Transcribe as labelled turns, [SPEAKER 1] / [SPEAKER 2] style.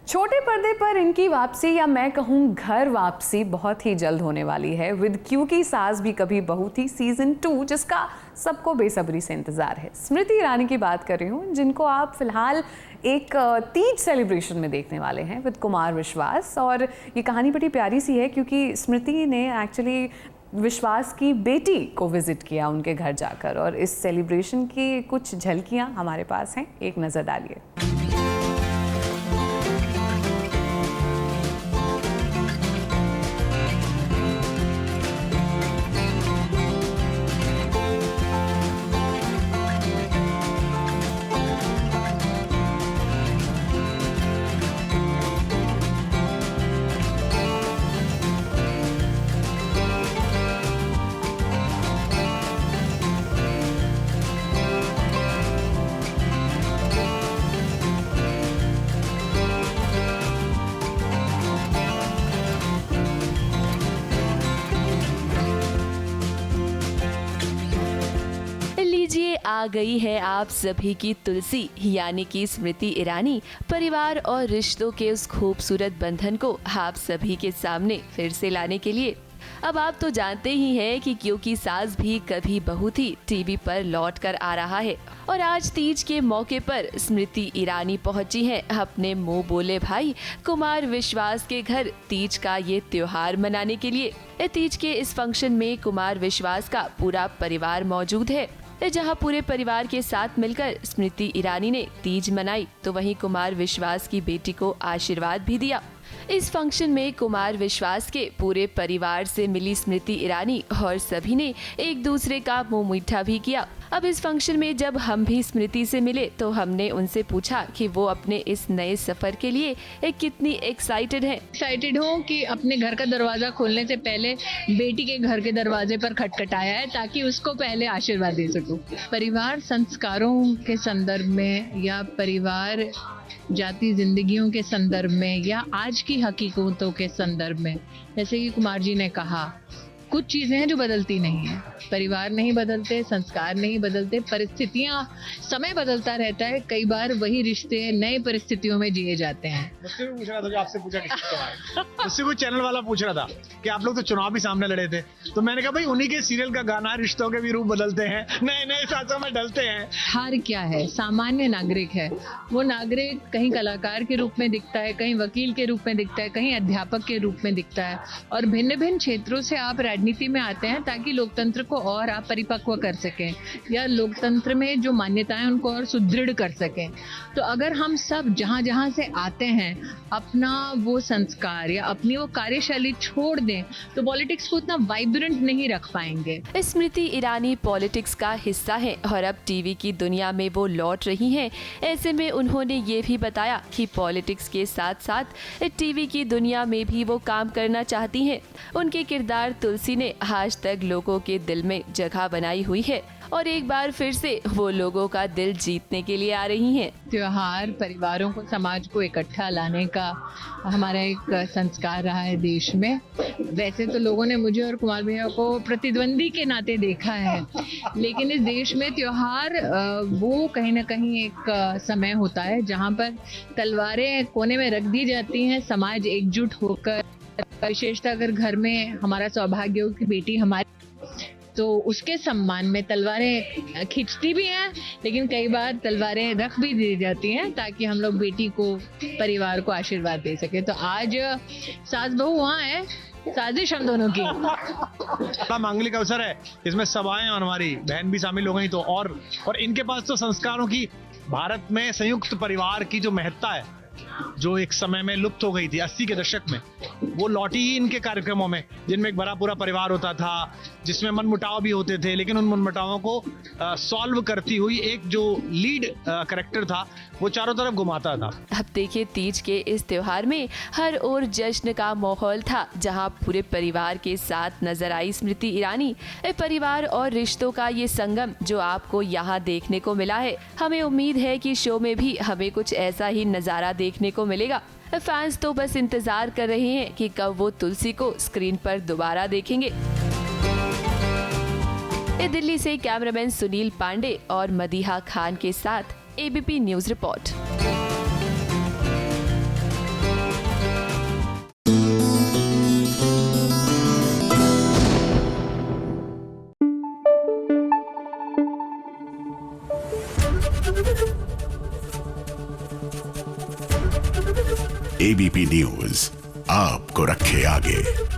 [SPEAKER 1] छोटे पर्दे पर इनकी वापसी या मैं कहूँ घर वापसी बहुत ही जल्द होने वाली है विद क्योंकि सास भी कभी बहू थी सीजन 2, जिसका सबको बेसब्री से इंतजार है। स्मृति ईरानी की बात कर रही हूँ, जिनको आप फिलहाल एक तीज सेलिब्रेशन में देखने वाले हैं विद कुमार विश्वास। और ये कहानी बड़ी प्यारी सी है क्योंकि स्मृति ने एक्चुअली विश्वास की बेटी को विजिट किया उनके घर जाकर, और इस सेलिब्रेशन की कुछ झलकियाँ हमारे पास हैं, एक नज़र डालिए।
[SPEAKER 2] आ गई है आप सभी की तुलसी, यानी कि स्मृति ईरानी। परिवार और रिश्तों के उस खूबसूरत बंधन को आप सभी के सामने फिर से लाने के लिए अब आप तो जानते ही हैं कि क्योंकि सास भी कभी बहू थी टीवी पर लौट कर आ रहा है। और आज तीज के मौके पर स्मृति ईरानी पहुंची हैं अपने मुंह बोले भाई कुमार विश्वास के घर तीज का ये त्योहार मनाने के लिए। तीज के इस फंक्शन में कुमार विश्वास का पूरा परिवार मौजूद है। जहां पूरे परिवार के साथ मिलकर स्मृति ईरानी ने तीज मनाई, तो वहीं कुमार विश्वास की बेटी को आशीर्वाद भी दिया। इस फंक्शन में कुमार विश्वास के पूरे परिवार से मिली स्मृति ईरानी और सभी ने एक दूसरे का मुंह मीठा भी किया। अब इस फंक्शन में जब हम भी स्मृति से मिले तो हमने उनसे पूछा कि वो अपने इस नए सफर के लिए कितनी एक्साइटेड हैं।
[SPEAKER 3] एक्साइटेड हूँ कि अपने घर का दरवाजा खोलने से पहले बेटी के घर के दरवाजे पर खटखटाया है ताकि उसको पहले आशीर्वाद दे सकूं। परिवार संस्कारों के संदर्भ में या परिवार जाति जिंदगियों के संदर्भ में या आज की हकीकतों के संदर्भ में, जैसे कि कुमार जी ने कहा, कुछ चीजें हैं जो बदलती नहीं है। परिवार नहीं बदलते, संस्कार नहीं बदलते, परिस्थितियां, समय बदलता रहता है। कई बार वही रिश्ते नई परिस्थितियों में जिए जाते हैं।
[SPEAKER 4] मुझसे भी पूछ रहा था जो आपसे पूछा मुझसे कोई चैनल वाला पूछ रहा था कि आप लोग तो चुनाव भी सामने लड़े थे, तो मैंने कहा भाई उन्हीं के सीरियल का गाना, रिश्तों के भी रूप बदलते हैं, नए नए सांसों में ढलते हैं।
[SPEAKER 3] हार क्या है? सामान्य नागरिक है। वो नागरिक कहीं कलाकार के रूप में दिखता है, कहीं वकील के रूप में दिखता है, कहीं अध्यापक के रूप में दिखता है। और भिन्न भिन्न क्षेत्रों से आप राजनीति में आते हैं ताकि लोकतंत्र को और आप परिपक्व कर सकें या लोकतंत्र में जो मान्यताएं उनको और सुदृढ़ कर सकें। तो अगर हम सब जहां जहां से आते हैं अपना वो संस्कार या अपनी वो कार्यशैली छोड़ दें तो पॉलिटिक्स को उतना वाइब्रेंट नहीं रख पाएंगे।
[SPEAKER 2] स्मृति ईरानी पॉलिटिक्स का हिस्सा है और अब टीवी की दुनिया में वो लौट रही हैं। ऐसे में उन्होंने ये भी बताया कि पॉलिटिक्स के साथ साथ टीवी की दुनिया में भी वो काम करना चाहती हैं। उनके किरदार तुलसी ने आज तक लोगों के दिल में जगह बनाई हुई है और एक बार फिर से वो लोगों का दिल जीतने के लिए आ रही हैं।
[SPEAKER 3] त्योहार परिवारों को, समाज को इकट्ठा लाने का हमारा एक संस्कार रहा है देश में। वैसे तो लोगों ने मुझे और कुमार भैया को प्रतिद्वंदी के नाते देखा है, लेकिन इस देश में त्योहार वो कहीं ना कहीं एक समय होता है जहाँ पर तलवारें कोने में रख दी जाती हैं, समाज एकजुट होकर, विशेषतः अगर घर में हमारा सौभाग्य हो कि बेटी हमारी, तो उसके सम्मान में तलवारें खींचती भी हैं, लेकिन कई बार तलवारें रख भी दी जाती हैं ताकि हम लोग बेटी को, परिवार को आशीर्वाद दे सके। तो आज सास बहू वहाँ है, साजिश हम दोनों की।
[SPEAKER 4] बड़ा मांगलिक अवसर है, इसमें सभाएं और हमारी बहन भी शामिल हो गई, तो और इनके पास तो संस्कारों की, भारत में संयुक्त परिवार की जो महत्ता है जो एक समय में लुप्त हो गई थी 80 के दशक में, वो लौटी ही इनके कार्यक्रमों में, जिनमें एक बड़ा पूरा परिवार होता था, जिसमें मनमुटाव भी होते थे, लेकिन उन मनमुटावों को सॉल्व करती हुई एक जो लीड कैरेक्टर था वो चारों तरफ घुमाता था।
[SPEAKER 2] अब देखिए तीज के इस त्योहार में हर ओर जश्न का माहौल था, जहां पूरे परिवार के साथ नजर आई स्मृति ईरानी। परिवार और रिश्तों का ये संगम जो आपको यहाँ देखने को मिला है, हमें उम्मीद है कि शो में भी हमें कुछ ऐसा ही नजारा देखने को मिलेगा। फैंस तो बस इंतजार कर रहे हैं कि कब वो तुलसी को स्क्रीन पर दोबारा देखेंगे। दिल्ली से कैमरामैन सुनील पांडे और मदीहा खान के साथ ABP news report.
[SPEAKER 5] ABP news आपको रखे आगे।